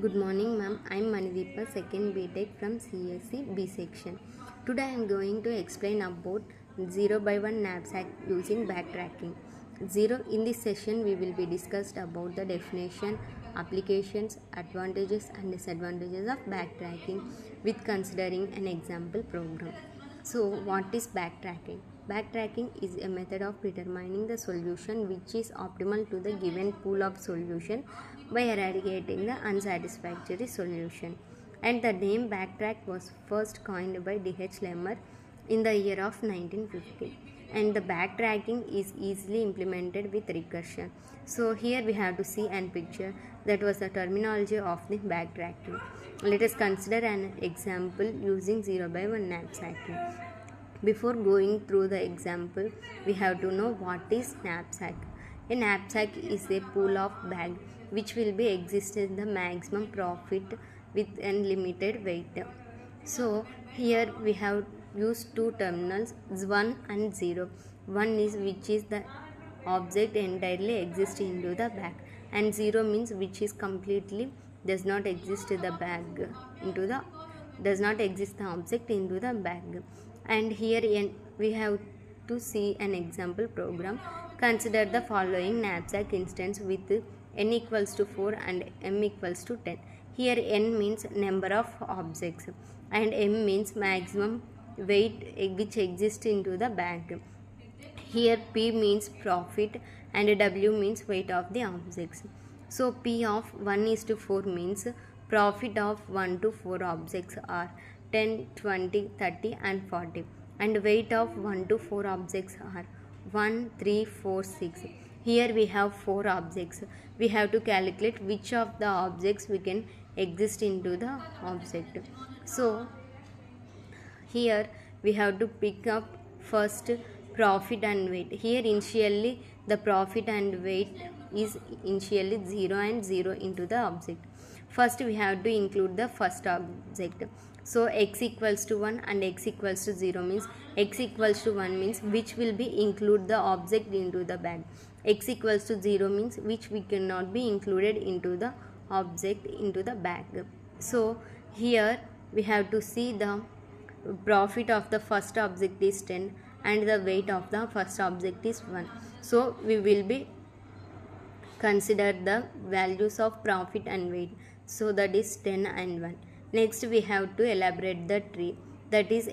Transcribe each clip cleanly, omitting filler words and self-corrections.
Good morning, ma'am. I'm Manideepa, second BTech from CSE B section. Today I'm going to explain about 0 by 1 knapsack using backtracking. In this session, we will be discussed about the definition, applications, advantages, and disadvantages of backtracking with considering an example program. So, what is backtracking? Backtracking is a method of determining the solution which is optimal to the given pool of solution by eradicating the unsatisfactory solution. And the name backtrack was first coined by D.H. Lemmer in the year of 1950. And the backtracking is easily implemented with recursion. So here we have to see an picture that was the terminology of the backtracking. Let us consider an example using 0 by 1 knapsacking. Before going through the example, we have to know what is knapsack. A knapsack is a pool of bag which will be existed the maximum profit with unlimited weight. So here we have used two terminals 1 and 0. 1 is which is the object entirely exists into the bag, and 0 means which is completely does not exist the bag into the does not exist the object into the bag. And here we have to see an example program. Consider the following knapsack instance with n equals to 4 and m equals to 10. Here n means number of objects and m means maximum weight which exists into the bag. Here p means profit and w means weight of the objects. So p of 1 is to 4 means profit of 1 to 4 objects are 10, 20, 30 and 40, and weight of 1 to 4 objects are 1, 3, 4, 6. Here we have 4 objects. We have to calculate which of the objects we can exist into the object. So here we have to pick up first profit and weight. Here initially the profit and weight is initially 0 and 0 into the object. First we have to include the first object. So x equals to 1 and x equals to 0 means x equals to 1 means which will be include the object into the bag. X equals to 0 means which we cannot be included into the object into the bag. So here we have to see the profit of the first object is 10 and the weight of the first object is 1. So we will be consider the values of profit and weight. So that is 10 and 1. Next we have to elaborate the tree. That is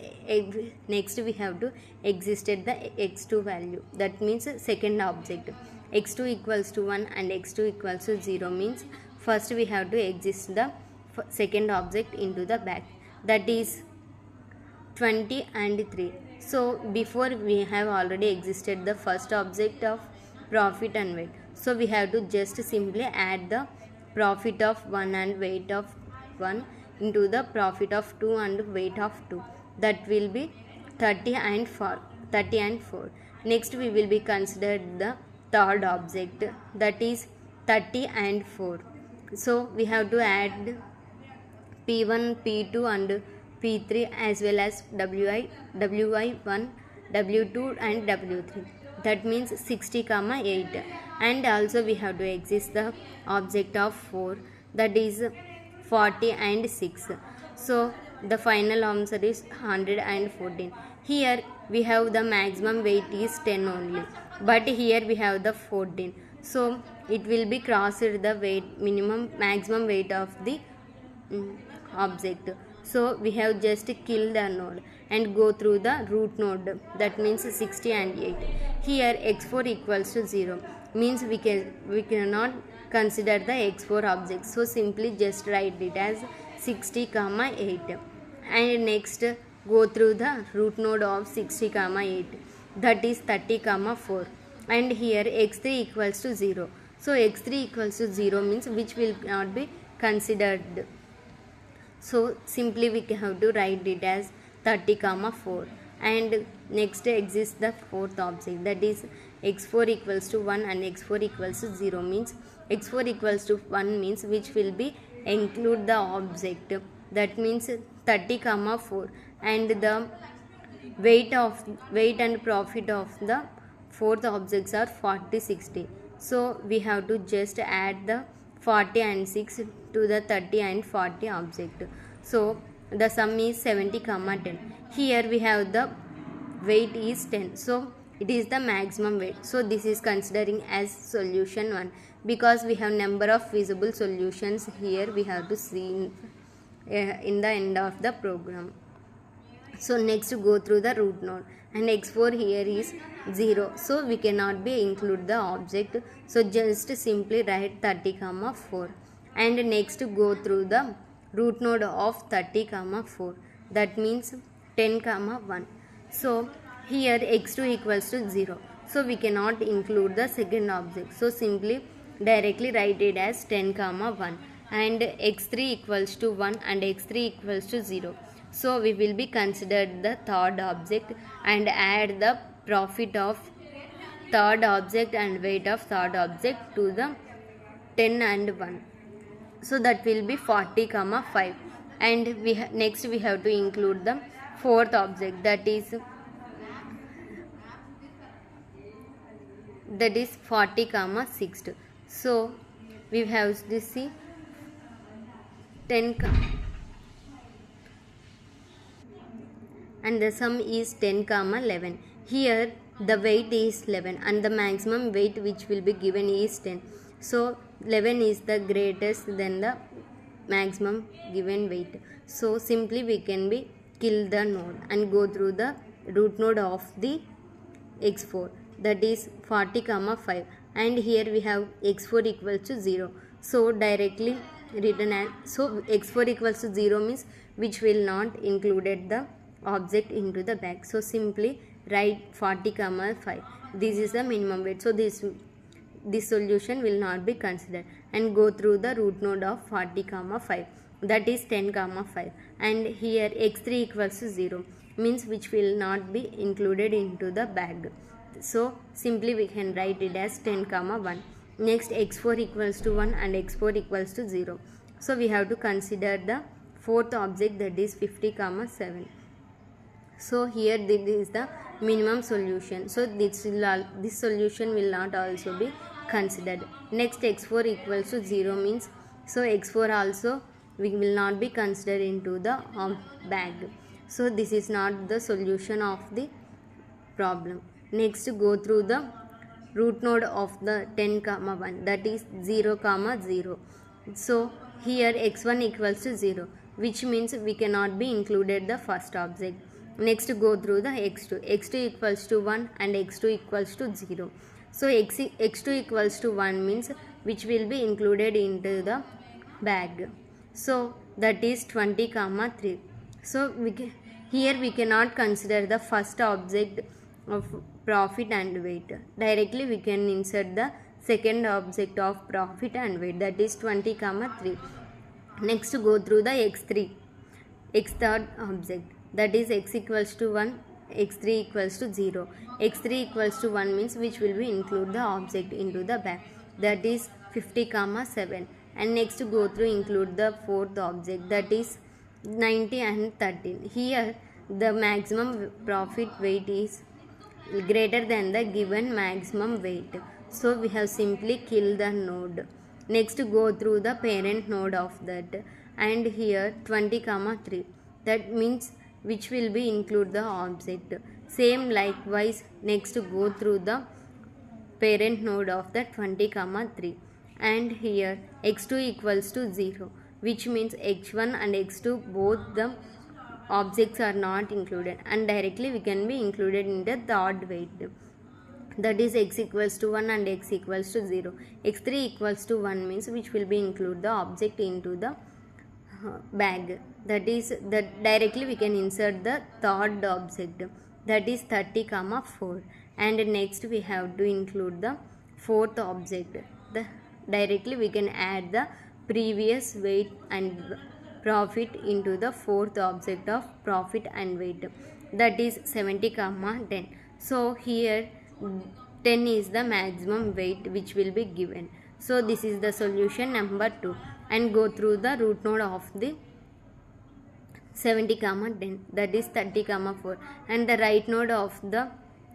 next we have to existed the x2 value. That means second object. x2 equals to 1 and x2 equals to 0 means first we have to exist the second object into the bag. That is 20 and 3. So before we have already existed the first object of profit and weight. So we have to just simply add the profit of 1 and weight of 1 into the profit of 2 and weight of 2. That will be 30 and 4. Next we will be considered the third object, that is 30 and 4. So we have to add P1, P2 and P3 as well as WI1, W2 and W3. That means 60, 8. And also we have to exist the object of 4, that is 40 and 6. So the final answer is 114. Here we have the maximum weight is 10 only, but here we have the 14. So it will be crossed the weight maximum weight of the object. So we have just killed the node and go through the root node, that means 60 and 8. Here x4 equals to 0 means we cannot consider the x4 object. So simply just write it as 60, 8. And next go through the root node of 60, 8. That is 30, 4. And here x3 equals to 0. So x3 equals to 0 means which will not be considered. So simply we have to write it as 30, 4. And next exists the fourth object, that is x4 equals to 1 and x4 equals to 0 means x4 equals to 1 means which will be include the object. That means 30, 4 and the weight and profit of the fourth objects are 40, 60. So we have to just add the 40 and 6 to the 30 and 40 object. So the sum is 70 comma 10. Here we have the weight is 10, so it is the maximum weight. So this is considering as solution 1, because we have number of feasible solutions here we have to see in the end of the program. So next go through the root node, and x4 here is 0, so we cannot be include the object, so just simply write 30 comma 4. And next go through the root node of 30 comma 4, that means 10 comma 1. So here x2 equals to 0, so we cannot include the second object, so simply directly write it as 10 comma 1. And x3 equals to 1 and x3 equals to 0, so we will be considered the third object and add the profit of third object and weight of third object to the 10 and 1, so that will be 40 comma 5. And next we have to include the fourth object, that is 40 comma 6. So we have this 10 and the sum is 10 comma 11. Here the weight is 11 and the maximum weight which will be given is 10, so 11 is the greatest than the maximum given weight. So simply we can be kill the node and go through the root node of the x4, that is 40 comma 5. And here we have x4 equals to 0, so directly written as, so x4 equals to 0 means which will not included the object into the bag, so simply write 40 comma 5. This is the minimum weight, so this solution will not be considered. And go through the root node of 40 comma 5, that is 10 comma 5. And here x3 equals to 0 means which will not be included into the bag, so simply we can write it as 10 comma 1. Next x4 equals to 1 and x4 equals to 0, so we have to consider the fourth object, that is 50 comma 7. So here this is the minimum solution, so this solution will not also be considered. Next x4 equals to 0 means, so x4 also we will not be considered into the bag, so this is not the solution of the problem. Next go through the root node of the 10 comma 1, that is 0 comma 0. So here x1 equals to 0, which means we cannot be included the first object. Next go through the x2 equals to 1 and x2 equals to 0, so x2 equals to 1 means which will be included into the bag, so that is 20 comma 3. So here we cannot consider the first object of profit and weight, directly we can insert the second object of profit and weight, that is 20 comma 3. Next go through the third object, that is x equals to 1, x3 equals to 0. x3 equals to 1 means which will be include the object into the bag, that is 50 comma 7. And next go through include the fourth object, that is 90 and 13. Here the maximum profit weight is greater than the given maximum weight, so we have simply kill the node. Next go through the parent node of that, and here 20 comma 3, that means which will be include the object. Same likewise next go through the parent node of the 20 comma 3, and here x2 equals to 0, which means x1 and x2 both the objects are not included, and directly we can be included in the third weight, that is x equals to 1 and x equals to 0. x3 equals to 1 means which will be include the object into the bag, that is that directly we can insert the third object, that is 30 comma 4. And next we have to include the fourth object, directly we can add the previous weight and profit into the fourth object of profit and weight, that is 70 comma 10. So here 10 is the maximum weight which will be given, so this is the solution number 2. And go through the root node of the 70 comma 10, that is 30 comma 4, and the right node of the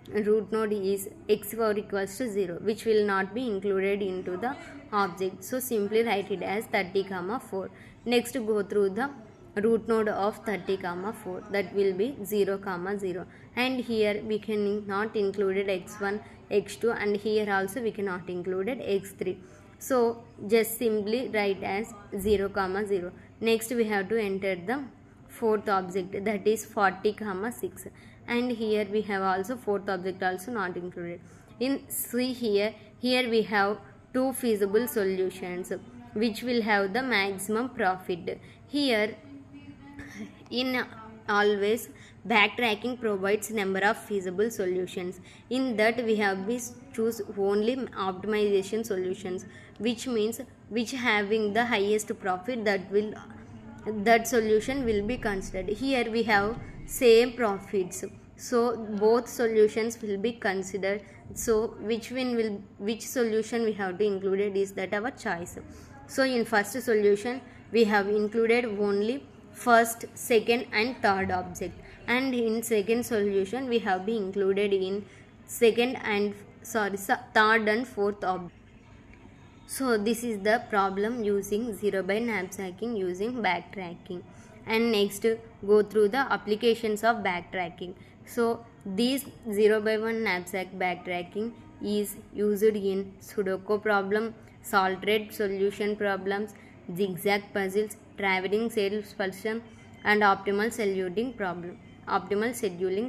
root node is x4 equals to 0, which will not be included into the object. So simply write it as 30 comma 4. Next go through the root node of 30 comma 4, that will be 0 comma 0, and here we can not included x1 x2, and here also we cannot included x3. So just simply write as 0 comma 0. Next we have to enter the fourth object, that is 40 comma 6, and here we have also fourth object also not included. In see here we have two feasible solutions which will have the maximum profit. Here in always backtracking provides number of feasible solutions. In that we have to choose only optimization solutions, which means which having the highest profit, that solution will be considered. Here we have same profits, so both solutions will be considered. So which solution we have to included is that our choice. So in first solution we have included only first, second and third object, and in second solution we have been included in third and fourth object. So this is the problem using 0 by knapsacking using backtracking. And next go through the applications of backtracking. So this 0 by 1 knapsack backtracking is used in Sudoku problem, solved solution problems, zigzag puzzles, traveling salesperson, and optimal scheduling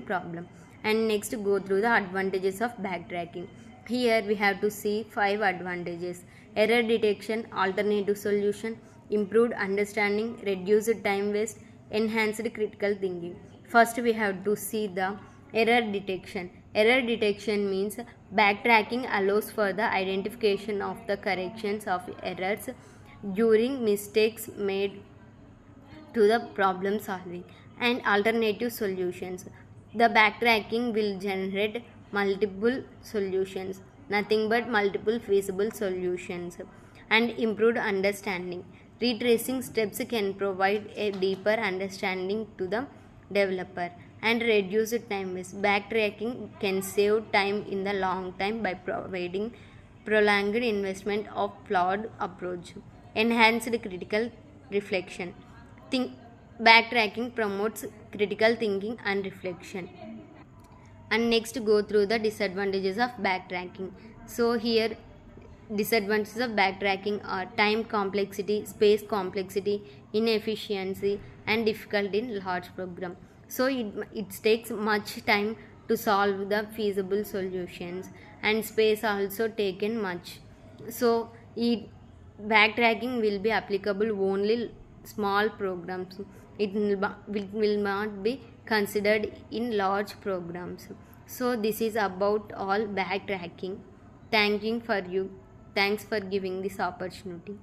problem. And next go through the advantages of backtracking. Here we have to see 5 advantages: error detection, alternative solution, improved understanding, reduced time waste, enhanced critical thinking. First we have to see the error detection. Error detection means backtracking allows for the identification of the corrections of errors during mistakes made to the problem solving. And alternative solutions, the backtracking will generate multiple solutions, nothing but multiple feasible solutions. And improved understanding, retracing steps can provide a deeper understanding to the developer. And reduced time waste, backtracking can save time in the long time by providing prolonged investment of flawed approach. Enhanced critical reflection, backtracking promotes critical thinking and reflection. And next go through the disadvantages of backtracking. So here disadvantages of backtracking are time complexity, space complexity, inefficiency, and difficulty in large program. So it takes much time to solve the feasible solutions, and space also taken much. So backtracking will be applicable only small programs. It will not be considered in large programs. So this is about all backtracking. Thanks for giving this opportunity.